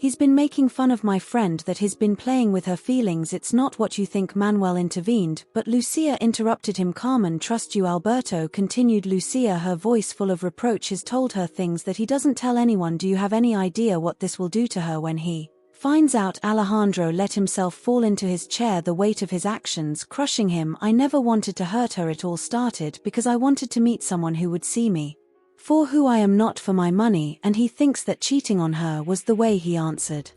He's been making fun of my friend, that he's been playing with her feelings. It's not what you think, Manuel intervened, but Lucia interrupted him. Carmen, trust you, Alberto continued Lucia, her voice full of reproach. Has told her things that he doesn't tell anyone. Do you have any idea what this will do to her when he finds out? Alejandro let himself fall into his chair, the weight of his actions crushing him. I never wanted to hurt her. It all started because I wanted to meet someone who would see me for who I am, not for my money, and he thinks that cheating on her was the way, he answered.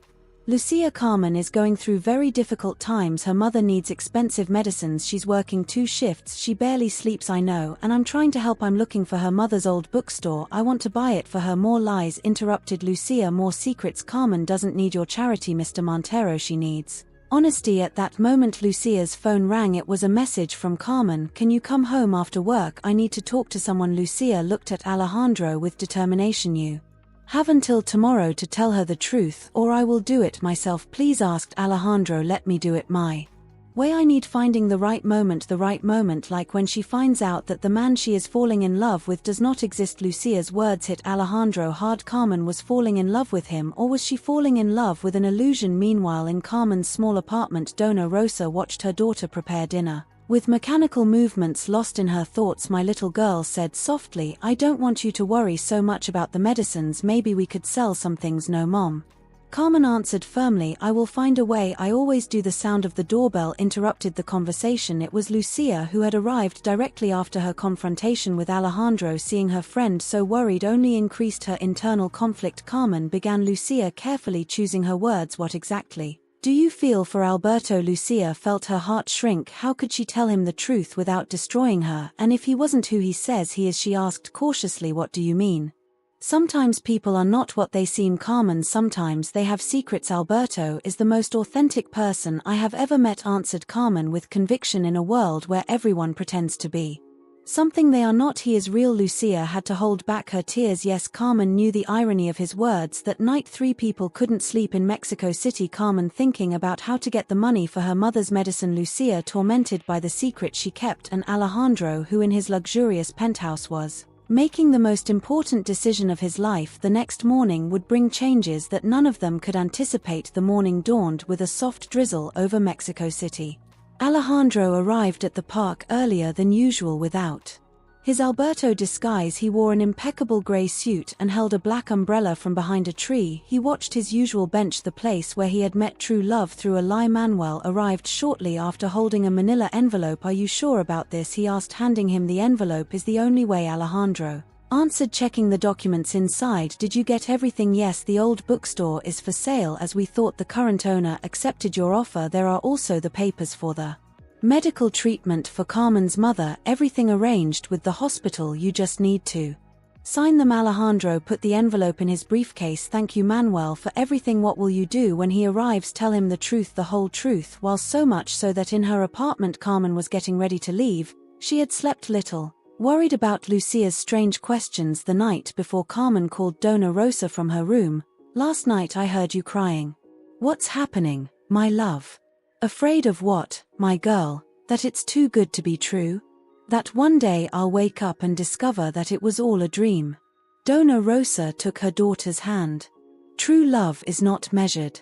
Lucia, Carmen is going through very difficult times. Her mother needs expensive medicines. She's working 2 shifts. She barely sleeps. I know, and I'm trying to help. I'm looking for her mother's old bookstore. I want to buy it for her. More lies, interrupted Lucia. More secrets. Carmen doesn't need your charity, Mr. Montero. She needs honesty. At that moment, Lucia's phone rang. It was a message from Carmen. Can you come home after work? I need to talk to someone. Lucia looked at Alejandro with determination. You have until tomorrow to tell her the truth, or I will do it myself. Please, asked Alejandro. Let me do it my way. I need finding the right moment, like when she finds out that the man she is falling in love with does not exist. Lucia's words hit Alejandro hard. Carmen was falling in love with him, or was she falling in love with an illusion? Meanwhile, in Carmen's small apartment, Dona Rosa watched her daughter prepare dinner. With mechanical movements lost in her thoughts, my little girl said softly, I don't want you to worry so much about the medicines. Maybe we could sell some things. No, Mom. Carmen answered firmly, I will find a way. I always do. The sound of the doorbell interrupted the conversation. It was Lucia, who had arrived directly after her confrontation with Alejandro. Seeing her friend so worried only increased her internal conflict. Carmen, began Lucia, carefully choosing her words. What exactly do you feel for Alberto? Lucia felt her heart shrink. How could she tell him the truth without destroying her? And if he wasn't who he says he is? She asked cautiously. What do you mean? Sometimes people are not what they seem, Carmen. Sometimes they have secrets. Alberto is the most authentic person I have ever met, answered Carmen with conviction. In a world where everyone pretends to be something they are not, he is real. Lucia had to hold back her tears. Yes, Carmen knew the irony of his words. That night 3 people couldn't sleep in Mexico City. Carmen thinking about how to get the money for her mother's medicine. Lucia tormented by the secret she kept, and Alejandro, who in his luxurious penthouse was making the most important decision of his life. The next morning would bring changes that none of them could anticipate. The morning dawned with a soft drizzle over Mexico City. Alejandro arrived at the park earlier than usual without his Alberto disguise. He wore an impeccable gray suit and held a black umbrella from behind a tree. He watched his usual bench, the place where he had met true love through a lie. Manuel arrived shortly after holding a manila envelope. Are you sure about this? He asked, handing him the envelope. Is the only way, Alejandro answered, checking the documents inside. Did you get everything? Yes, the old bookstore is for sale as we thought. The current owner accepted your offer. There are also the papers for the medical treatment for Carmen's mother. Everything arranged with the hospital. You just need to sign them. Alejandro put the envelope in his briefcase. Thank you, Manuel, for everything. What will you do when he arrives? Tell him the truth, the whole truth. While so much so that in her apartment Carmen was getting ready to leave, she had slept little, worried about Lucia's strange questions. The night before, Carmen called Dona Rosa from her room. Last night I heard you crying. What's happening, my love? Afraid of what, my girl? That it's too good to be true? That one day I'll wake up and discover that it was all a dream? Dona Rosa took her daughter's hand. True love is not measured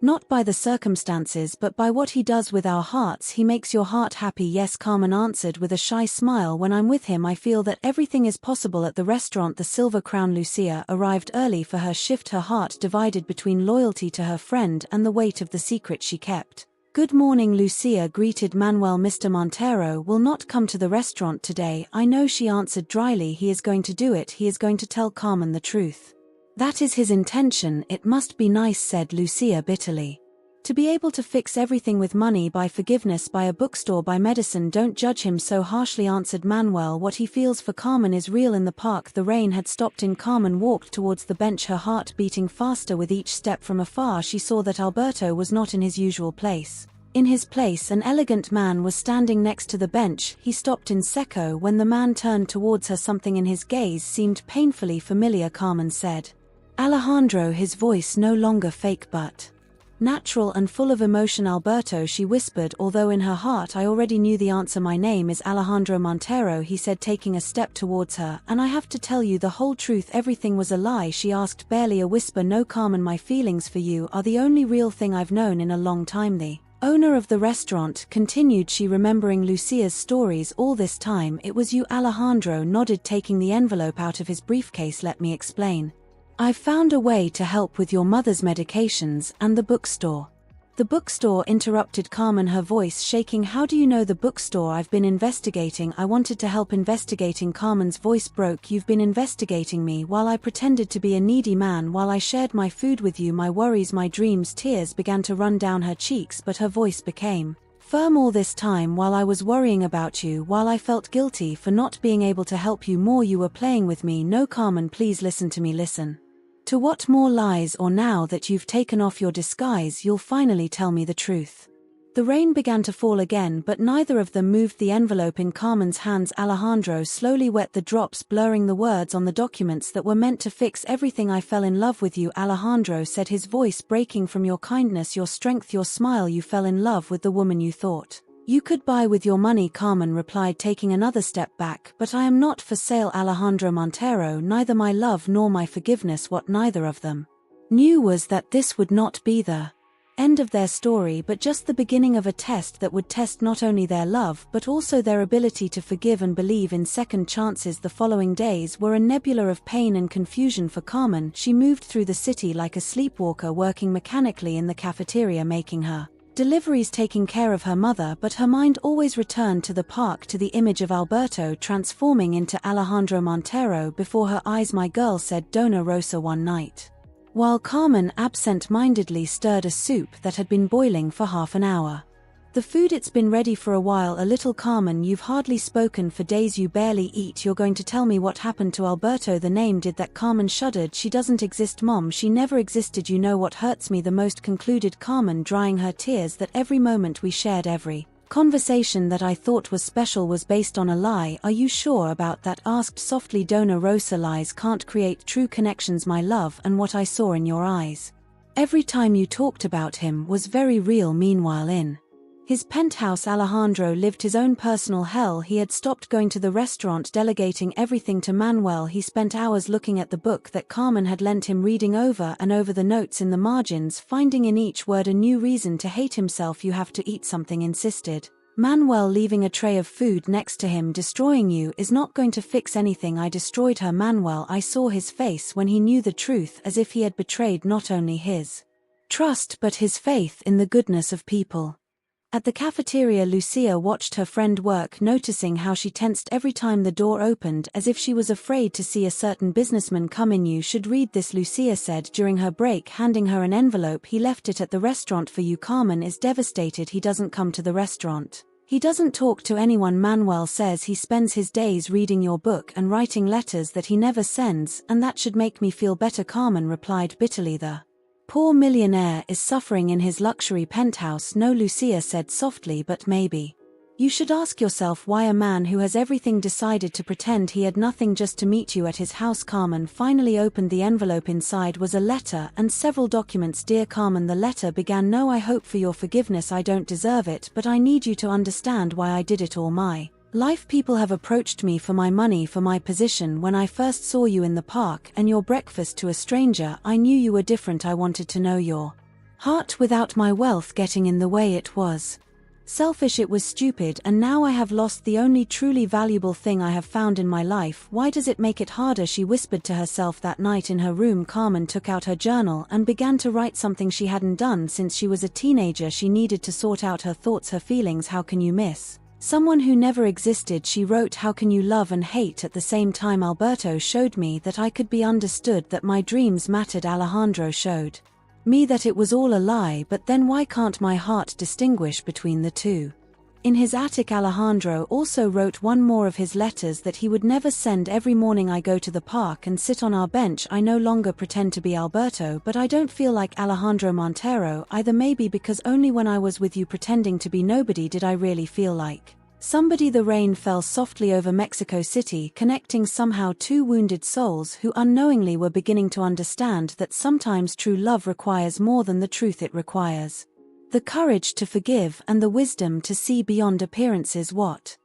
not by the circumstances but by what he does with our hearts. He makes your heart happy. Yes, Carmen answered with a shy smile. When I'm with him I feel that everything is possible. At the restaurant, the Silver Crown, Lucia arrived early for her shift, her heart divided between loyalty to her friend and the weight of the secret she kept. Good morning, Lucia greeted Manuel. Mr. Montero will not come to the restaurant today. I know, she answered dryly. He is going to do it. He is going to tell Carmen the truth. That is his intention. It must be nice, said Lucia bitterly. To be able to fix everything with money, buy forgiveness, buy a bookstore, buy medicine. Don't judge him so harshly, answered Manuel. What he feels for Carmen is real. In the park the rain had stopped. Carmen walked towards the bench, her heart beating faster with each step. From afar she saw that Alberto was not in his usual place. In his place an elegant man was standing next to the bench. He stopped in secco when the man turned towards her. Something in his gaze seemed painfully familiar. Carmen said, Alejandro, his voice no longer fake but Natural and full of emotion. Alberto, she whispered, although in her heart I already knew the answer. My name is Alejandro Montero, he said, taking a step towards her, and I have to tell you the whole truth. Everything was a lie, she asked, barely a whisper. No, Carmen, my feelings for you are the only real thing I've known in a long time. The owner of the restaurant, continued she, remembering Lucia's stories all this time. It was you. Alejandro nodded, taking the envelope out of his briefcase. Let me explain. I've found a way to help with your mother's medications and the bookstore. The bookstore, interrupted Carmen, her voice shaking. How do you know the bookstore? I've been investigating. I wanted to help. Investigating? Carmen's voice broke. You've been investigating me while I pretended to be a needy man, while I shared my food with you, my worries, my dreams. Tears began to run down her cheeks, but her voice became firm. All this time while I was worrying about you, while I felt guilty for not being able to help you more, you were playing with me. No, Carmen, please listen to me. Listen. To what more lies? Or now that you've taken off your disguise, you'll finally tell me the truth? The rain began to fall again, but neither of them moved. The envelope in Carmen's hands. Alejandro slowly wet the drops, blurring the words on the documents that were meant to fix everything. I fell in love with you, Alejandro said, his voice breaking. From your kindness, your strength, your smile, you fell in love with the woman you thought you could buy with your money, Carmen replied, taking another step back. But I am not for sale, Alejandro Montero, neither my love nor my forgiveness. What neither of them knew was that this would not be the end of their story, but just the beginning of a test that would test not only their love but also their ability to forgive and believe in second chances. The following days were a nebula of pain and confusion for Carmen. She moved through the city like a sleepwalker, working mechanically in the cafeteria, making her deliveries, taking care of her mother, but her mind always returned to the park, to the image of Alberto transforming into Alejandro Montero before her eyes. My girl, said Dona Rosa one night, while Carmen absent-mindedly stirred a soup that had been boiling for half an hour. The food, it's been ready for a while. A little, Carmen, you've hardly spoken for days, you barely eat. You're going to tell me what happened to Alberto? The name did that. Carmen shuddered. She doesn't exist, Mom. She never existed. You know what hurts me the most, concluded Carmen, drying her tears, that every moment we shared, every conversation that I thought was special was based on a lie. Are you sure about that? Asked softly Dona Rosa. Lies can't create true connections, my love, and what I saw in your eyes every time you talked about him was very real. Meanwhile, in his penthouse, Alejandro lived his own personal hell. He had stopped going to the restaurant, delegating everything to Manuel. He spent hours looking at the book that Carmen had lent him, reading over and over the notes in the margins, finding in each word a new reason to hate himself. You have to eat something, insisted Manuel, leaving a tray of food next to him. Destroying you is not going to fix anything. I destroyed her, Manuel. I saw his face when he knew the truth, as if he had betrayed not only his trust but his faith in the goodness of people. At the cafeteria, Lucia watched her friend work, noticing how she tensed every time the door opened, as if she was afraid to see a certain businessman come in. You should read this, Lucia said during her break, handing her an envelope. He left it at the restaurant for you. Carmen is devastated. He doesn't come to the restaurant. He doesn't talk to anyone. Manuel says he spends his days reading your book and writing letters that he never sends, and that should make me feel better, Carmen replied bitterly. The poor millionaire is suffering in his luxury penthouse. No, Lucia said softly, but maybe you should ask yourself why a man who has everything decided to pretend he had nothing just to meet you at his house. Carmen finally opened the envelope. Inside was a letter and several documents. Dear Carmen, the letter began, no, I hope for your forgiveness. I don't deserve it, but I need you to understand why I did it all my life. People have approached me for my money, for my position. When I first saw you in the park and your breakfast to a stranger, I knew you were different. I wanted to know your heart without my wealth getting in the way. It was selfish, it was stupid, and now I have lost the only truly valuable thing I have found in my life. Why does it make it harder? She whispered to herself that night in her room. Carmen took out her journal and began to write something she hadn't done since she was a teenager. She needed to sort out her thoughts, her feelings. How can you miss someone who never existed? She wrote, how can you love and hate at the same time? Alberto showed me that I could be understood, that my dreams mattered. Alejandro showed me that it was all a lie, but then why can't my heart distinguish between the two? In his attic, Alejandro also wrote one more of his letters that he would never send. Every morning I go to the park and sit on our bench. I no longer pretend to be Alberto, but I don't feel like Alejandro Montero either. Maybe because only when I was with you pretending to be nobody did I really feel like The rain fell softly over Mexico City, connecting somehow two wounded souls who unknowingly were beginning to understand that sometimes true love requires more than the truth it requires. The courage to forgive and the wisdom to see beyond appearances. What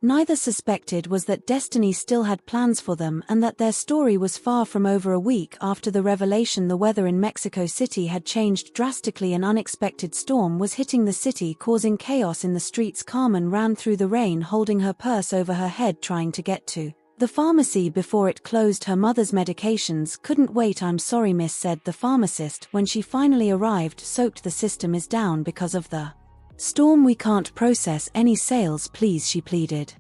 neither suspected was that destiny still had plans for them, and that their story was far from over. A week after the revelation, the weather in Mexico City had changed drastically. An unexpected storm was hitting the city, causing chaos in the streets. Carmen ran through the rain, holding her purse over her head, trying to get to the pharmacy before it closed. Her mother's medications couldn't wait. "I'm sorry, miss," said the pharmacist when she finally arrived. "Soaked, the system is down because of the storm. We can't process any sales, please," she pleaded.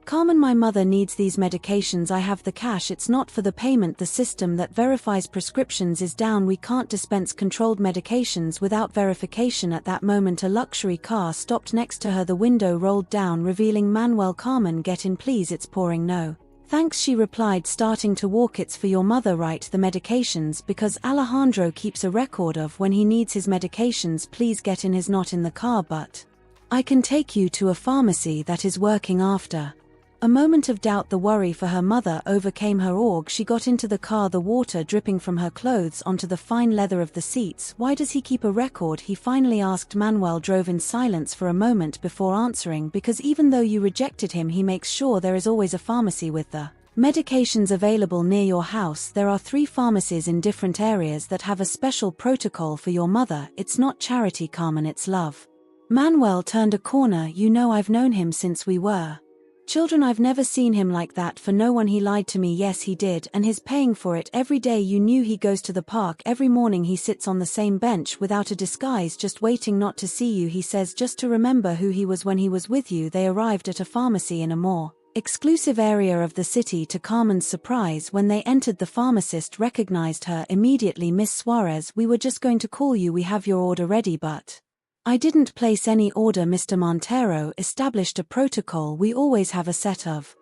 "Carmen, my mother needs these medications. I have the cash. It's not for the payment. The system that verifies prescriptions is down. We can't dispense controlled medications without verification." At that moment, a luxury car stopped next to her. The window rolled down, revealing Manuel. "Carmen, get in please, it's pouring." "No thanks," she replied, starting to walk. "It's for your mother, right? The medications, because Alejandro keeps a record of when he needs his medications. Please get in." "He's not in the car, but I can take you to a pharmacy that is working." After a moment of doubt, the worry for her mother overcame her. She got into the car, the water dripping from her clothes onto the fine leather of the seats. "Why does he keep a record?" he finally asked. Manuel drove in silence for a moment before answering. "Because even though you rejected him, he makes sure there is always a pharmacy with the medications available near your house. There are 3 pharmacies in different areas that have a special protocol for your mother. It's not charity, Carmen, it's love." Manuel turned a corner. "You know, I've known him since we were children. I've never seen him like that for no one. He lied to me." "Yes, he did, and he's paying for it every day. You knew he goes to the park every morning. He sits on the same bench without a disguise, just waiting not to see you. He says just to remember who he was when he was with you." They arrived at a pharmacy in a more exclusive area of the city. To Carmen's surprise, when they entered, the pharmacist recognized her immediately. "Miss Suarez, we were just going to call you. We have your order ready, but I didn't place any order." Mr. Montero established a protocol. "We always have a set of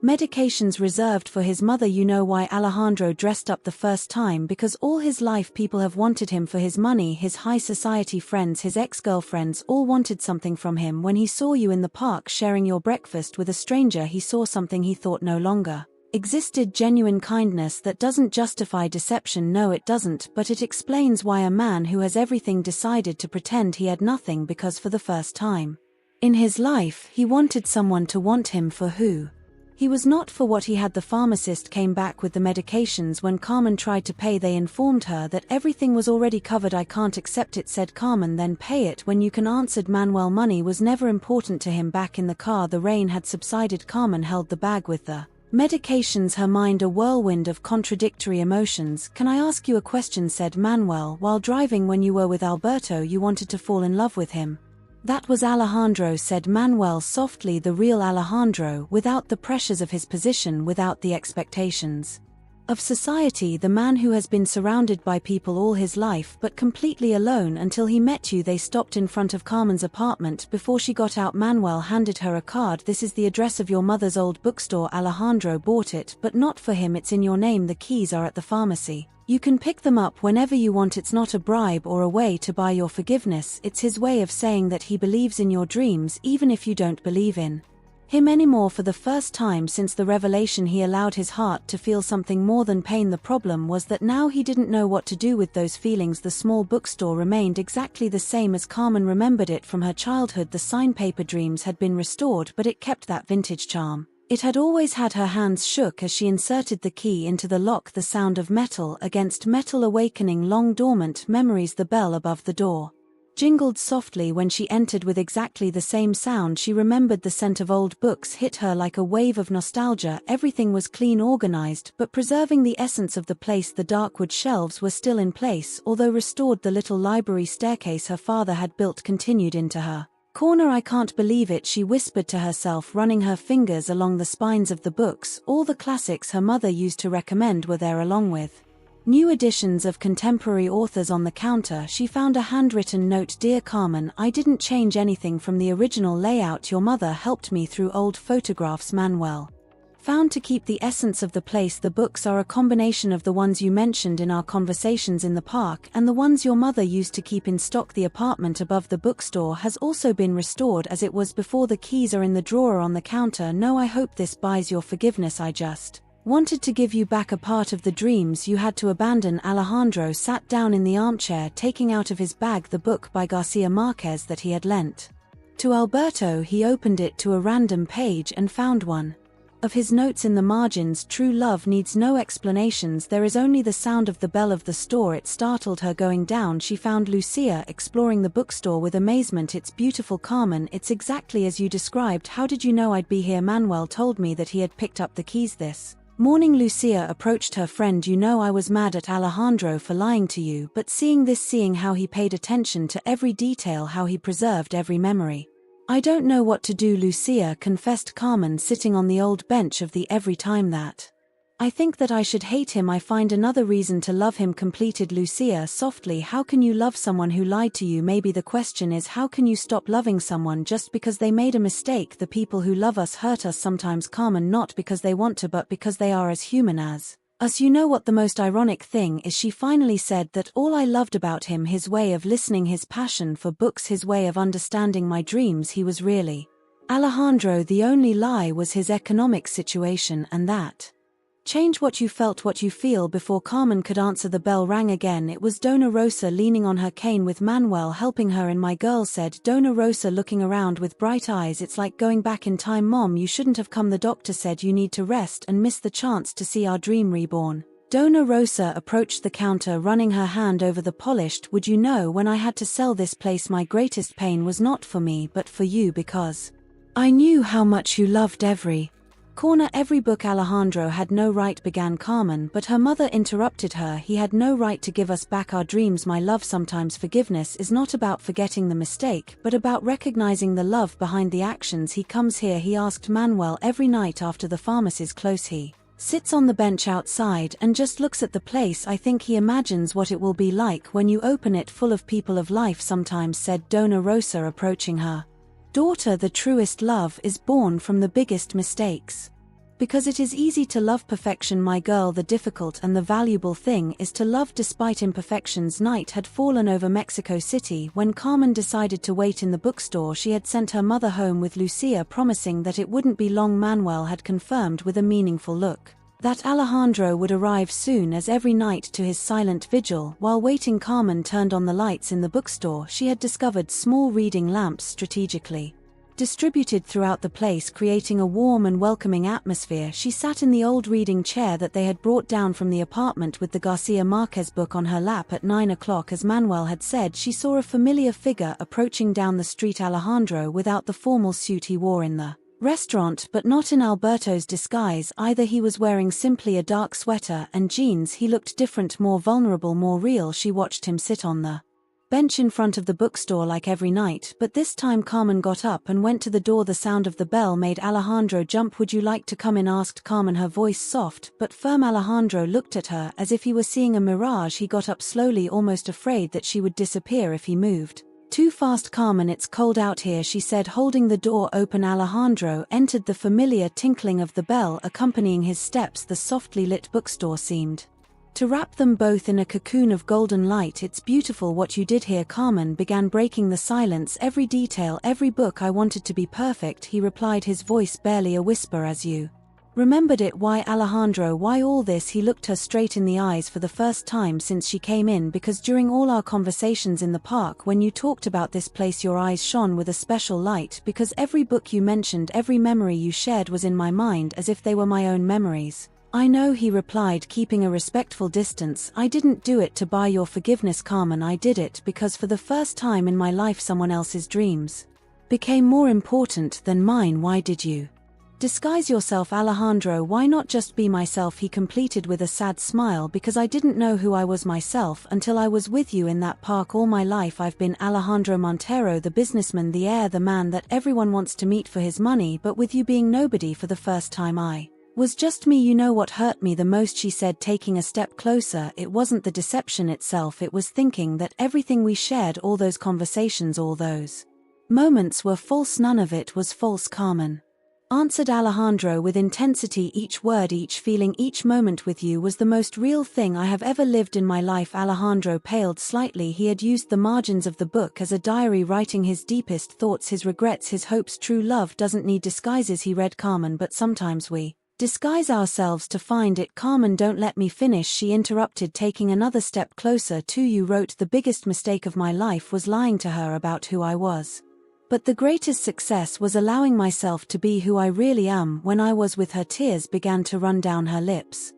medications reserved for his mother." "You know why Alejandro dressed up the first time? Because all his life people have wanted him for his money. His high society friends, his ex-girlfriends, all wanted something from him. When he saw you in the park sharing your breakfast with a stranger, he saw something he thought no longer existed. Genuine kindness that doesn't justify deception. No, it doesn't, but it explains why a man who has everything decided to pretend he had nothing, because for the first time in his life, he wanted someone to want him for who he was, not for what he had." The pharmacist came back with the medications. When Carmen tried to pay, they informed her that everything was already covered. "I can't accept it," said Carmen. "Then pay it when you can," answered Manuel. Money was never important to him. Back in the car, the rain had subsided. Carmen held the bag with the medications, her mind a whirlwind of contradictory emotions. "Can I ask you a question?" said Manuel. "While driving when you were with Alberto, you wanted to fall in love with him." "That was Alejandro," said Manuel softly. "The real Alejandro, without the pressures of his position, without the expectations of society. The man who has been surrounded by people all his life but completely alone until he met you." They stopped in front of Carmen's apartment. Before she got out, Manuel handed her a card. "This is the address of your mother's old bookstore. Alejandro bought it, but not for him. It's in your name. The keys are at the pharmacy. You can pick them up whenever you want." It's not a bribe or a way to buy your forgiveness. It's his way of saying that he believes in your dreams even if you don't believe in him anymore. For the first time since the revelation, he allowed his heart to feel something more than pain. The problem was that now he didn't know what to do with those feelings. The small bookstore remained exactly the same as Carmen remembered it from her childhood. The sign paper dreams had been restored, but it kept that vintage charm. It had always had. Her hands shook as she inserted the key into the lock. The sound of metal against metal awakening long dormant memories. The bell above the door jingled softly when she entered. With exactly the same sound, she remembered the scent of old books hit her like a wave of nostalgia. Everything was clean, organized, but preserving the essence of the place. The dark wood shelves were still in place, although restored. The little library staircase her father had built continued into her corner. "I can't believe it," she whispered to herself, running her fingers along the spines of the books. All the classics her mother used to recommend were there, along with new editions of contemporary authors. On the counter, she found a handwritten note. "Dear Carmen, I didn't change anything from the original layout. Your mother helped me through old photographs." Manuel found to keep the essence of the place. The books are a combination of the ones you mentioned in our conversations in the park and the ones your mother used to keep in stock. The apartment above the bookstore has also been restored as it was before. The keys are in the drawer on the counter. No, I hope this buys your forgiveness. I just wanted to give you back a part of the dreams you had to abandon. Alejandro sat down in the armchair, taking out of his bag the book by Garcia Marquez that he had lent to Alberto. He opened it to a random page and found one of his notes in the margins. True love needs no explanations. There is only the sound of the bell of the store. It startled her. Going down, she found Lucia exploring the bookstore with amazement. It's beautiful, Carmen. It's exactly as you described. How did you know I'd be here? Manuel told me that he had picked up the keys this morning. Lucia approached her friend. You know, I was mad at Alejandro for lying to you, but seeing how he paid attention to every detail, how he preserved every memory. I don't know what to do, Lucia confessed Carmen, sitting on the old bench of the every time that I think that I should hate him, I find another reason to love him, completed Lucia softly. How can you love someone who lied to you? Maybe the question is, how can you stop loving someone just because they made a mistake? The people who love us hurt us sometimes, Carmen, not because they want to but because they are as human as us. You know what the most ironic thing is? She finally said that all I loved about him, his way of listening, his passion for books, his way of understanding my dreams. He was really Alejandro. The only lie was his economic situation, and that change what you felt, what you feel. Before Carmen could answer, the bell rang again. It was Dona Rosa leaning on her cane with Manuel helping her in. My girl, said Dona Rosa, looking around with bright eyes. It's like going back in time, Mom. You shouldn't have come. The doctor said you need to rest and miss the chance to see our dream reborn. Dona Rosa approached the counter, running her hand over the polished. Would you know, when I had to sell this place, my greatest pain was not for me but for you, because I knew how much you loved every corner, every book. Alejandro had no right, began Carmen, but her mother interrupted her. He had no right to give us back our dreams, my love. Sometimes forgiveness is not about forgetting the mistake, but about recognizing the love behind the actions. He comes here, he asked Manuel, every night after the pharmacy's close. He sits on the bench outside and just looks at the place. I think he imagines what it will be like when you open it, full of people of life. Sometimes, said Dona Rosa, approaching her daughter, the truest love is born from the biggest mistakes. Because it is easy to love perfection, my girl. The difficult and the valuable thing is to love despite imperfections. Night had fallen over Mexico City when Carmen decided to wait in the bookstore. She had sent her mother home with Lucia, promising that it wouldn't be long. Manuel had confirmed with a meaningful look that Alejandro would arrive soon. As every night to his silent vigil, while waiting, Carmen turned on the lights in the bookstore. She had discovered small reading lamps strategically distributed throughout the place, creating a warm and welcoming atmosphere. She sat in the old reading chair that they had brought down from the apartment with the Garcia Marquez book on her lap. At 9 o'clock, as Manuel had said, she saw a familiar figure approaching down the street. Alejandro, without the formal suit he wore in the restaurant, but not in Alberto's disguise either. He was wearing simply a dark sweater and jeans. He looked different, more vulnerable, more real. She watched him sit on the bench in front of the bookstore like every night, but this time Carmen got up and went to the door. The sound of the bell made Alejandro jump. Would you like to come in? Asked Carmen, her voice soft but firm. Alejandro looked at her as if he were seeing a mirage. He got up slowly, almost afraid that she would disappear if he moved too fast. Carmen, it's cold out here, she said, holding the door open. Alejandro entered, the familiar tinkling of the bell accompanying his steps. The softly lit bookstore seemed to wrap them both in a cocoon of golden light. It's beautiful what you did here, Carmen began, breaking the silence. Every detail, every book. I wanted to be perfect, he replied, his voice barely a whisper. As you remembered it. Why, Alejandro, why all this? He looked her straight in the eyes for the first time since she came in. Because during all our conversations in the park, when you talked about this place, your eyes shone with a special light. Because every book you mentioned, every memory you shared was in my mind as if they were my own memories. I know, he replied, keeping a respectful distance. I didn't do it to buy your forgiveness, Carmen. I did it because for the first time in my life someone else's dreams became more important than mine. Why did you disguise yourself, Alejandro? Why not just be myself? He completed with a sad smile. Because I didn't know who I was myself until I was with you in that park. All my life I've been Alejandro Montero, the businessman, the heir, the man that everyone wants to meet for his money. But with you being nobody for the first time, I was just me. You know what hurt me the most, she said, taking a step closer. It wasn't the deception itself, it was thinking that everything we shared, all those conversations, all those moments were false. None of it was false, Carmen. answered Alejandro with intensity. Each word, each feeling, each moment with you was the most real thing I have ever lived in my life. Alejandro paled slightly. He had used the margins of the book as a diary, writing his deepest thoughts, his regrets, his hopes. True love doesn't need disguises, he read. Carmen, but sometimes we disguise ourselves to find it. Carmen, don't let me finish, she interrupted, taking another step closer. To you wrote, the biggest mistake of my life was lying to her about who I was. But the greatest success was allowing myself to be who I really am. When I was with her, tears began to run down her lips.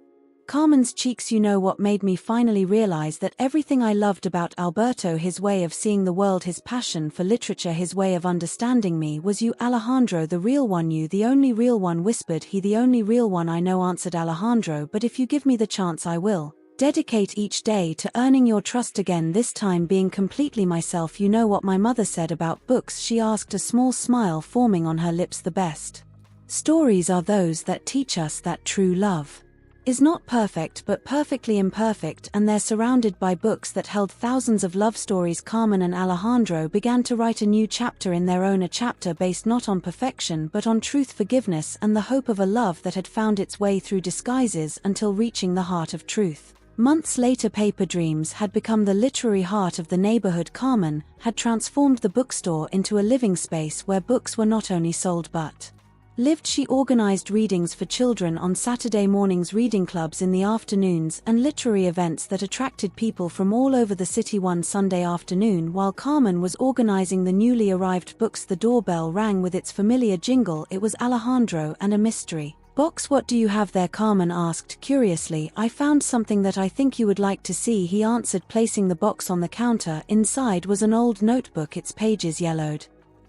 Carmen's cheeks. You know what made me finally realize that everything I loved about Alberto, his way of seeing the world, his passion for literature, his way of understanding me, was you, Alejandro, the real one, you, the only real one, whispered he. The only real one I know, answered Alejandro, but if you give me the chance I will dedicate each day to earning your trust again, this time being completely myself. You know what my mother said about books, she asked, a small smile forming on her lips. The best stories are those that teach us that true love is not perfect but perfectly imperfect, and they're surrounded by books that held thousands of love stories. Carmen and Alejandro began to write a new chapter in their own, a chapter based not on perfection but on truth, forgiveness, and the hope of a love that had found its way through disguises until reaching the heart of truth. Months later, Paper Dreams had become the literary heart of the neighborhood. Carmen had transformed the bookstore into a living space where books were not only sold but lived. She organized readings for children on Saturday mornings, reading clubs in the afternoons, and literary events that attracted people from all over the city. One Sunday afternoon, while Carmen was organizing the newly arrived books, the doorbell rang with its familiar jingle. It was Alejandro and a mystery box. What do you have there? Carmen asked curiously. I found something that I think you would like to see, he answered, placing the box on the counter. Inside was an old notebook, its pages yellowed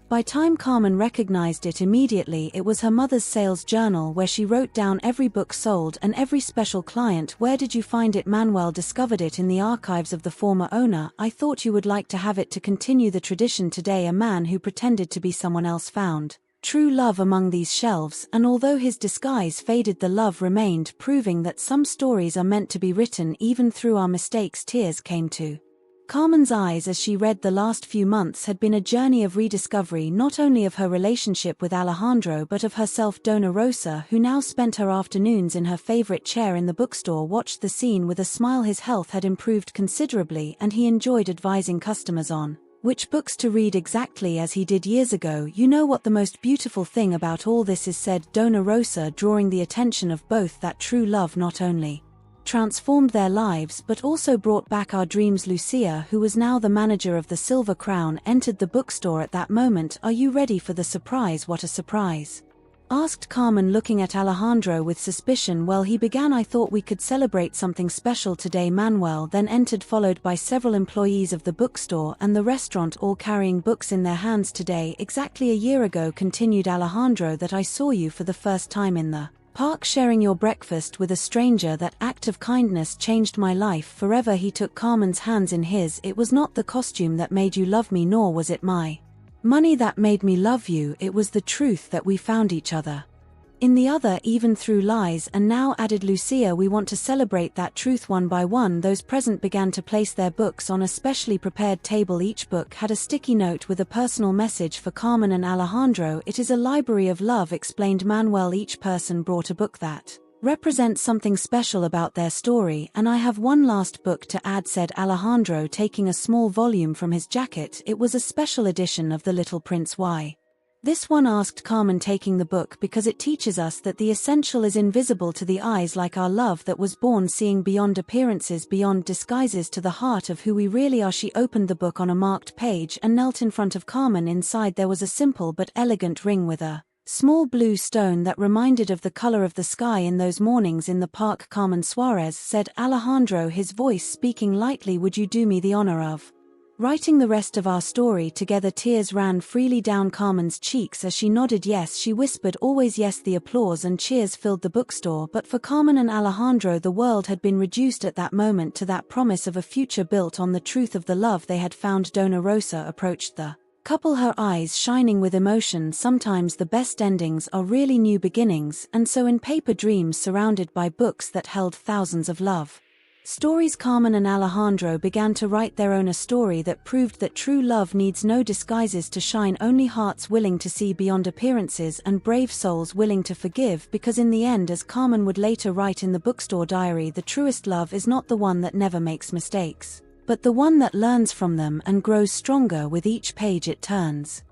by time. Carmen recognized it immediately. It was her mother's sales journal where she wrote down every book sold and every special client. Where did you find it? Manuel discovered it in the archives of the former owner. I thought you would like to have it to continue the tradition. Today a man who pretended to be someone else found true love among these shelves, and although his disguise faded, the love remained, proving that some stories are meant to be written even through our mistakes. Tears came to Carmen's eyes as she read. The last few months had been a journey of rediscovery, not only of her relationship with Alejandro but of herself. Dona Rosa, who now spent her afternoons in her favorite chair in the bookstore, watched the scene with a smile. His health had improved considerably and he enjoyed advising customers on which books to read, exactly as he did years ago. You know what the most beautiful thing about all this is, said Dona Rosa, drawing the attention of both, that true love not only transformed their lives but also brought back our dreams. Lucia, who was now the manager of the Silver Crown, entered the bookstore at that moment. Are you ready for the surprise? What a surprise, asked Carmen, looking at Alejandro with suspicion. Well, he began, I thought we could celebrate something special today. Manuel then entered, followed by several employees of the bookstore and the restaurant, all carrying books in their hands. Today, exactly a year ago, continued Alejandro, that I saw you for the first time in the park sharing your breakfast with a stranger. That act of kindness changed my life forever. He took Carmen's hands in his. It was not the costume that made you love me, nor was it my money that made me love you. It was the truth that we found each other in the other, even through lies. And now, added Lucia, we want to celebrate that truth. One by one, those present began to place their books on a specially prepared table. Each book had a sticky note with a personal message for Carmen and Alejandro. It is a library of love, explained Manuel. Each person brought a book that represents something special about their story. And I have one last book to add, said Alejandro, taking a small volume from his jacket. It was a special edition of The Little Prince. Why this one? asked Carmen, taking the book. Because it teaches us that the essential is invisible to the eyes, like our love that was born, seeing beyond appearances, beyond disguises, to the heart of who we really are. She opened the book on a marked page and knelt in front of Carmen. Inside there was a simple but elegant ring with a small blue stone that reminded of the color of the sky in those mornings in the park. Carmen Suarez, said Alejandro, his voice speaking lightly, would you do me the honor of writing the rest of our story together? Tears ran freely down Carmen's cheeks as she nodded yes. She whispered, always yes. The applause and cheers filled the bookstore, but for Carmen and Alejandro the world had been reduced at that moment to that promise of a future built on the truth of the love they had found. Dona Rosa approached the couple, her eyes shining with emotion. Sometimes the best endings are really new beginnings, and so in Paper Dreams, surrounded by books that held thousands of love Stories. Carmen and Alejandro began to write their own a story that proved that true love needs no disguises to shine, only hearts willing to see beyond appearances and brave souls willing to forgive, because in the end, as Carmen would later write in the bookstore diary, the truest love is not the one that never makes mistakes, but the one that learns from them and grows stronger with each page it turns.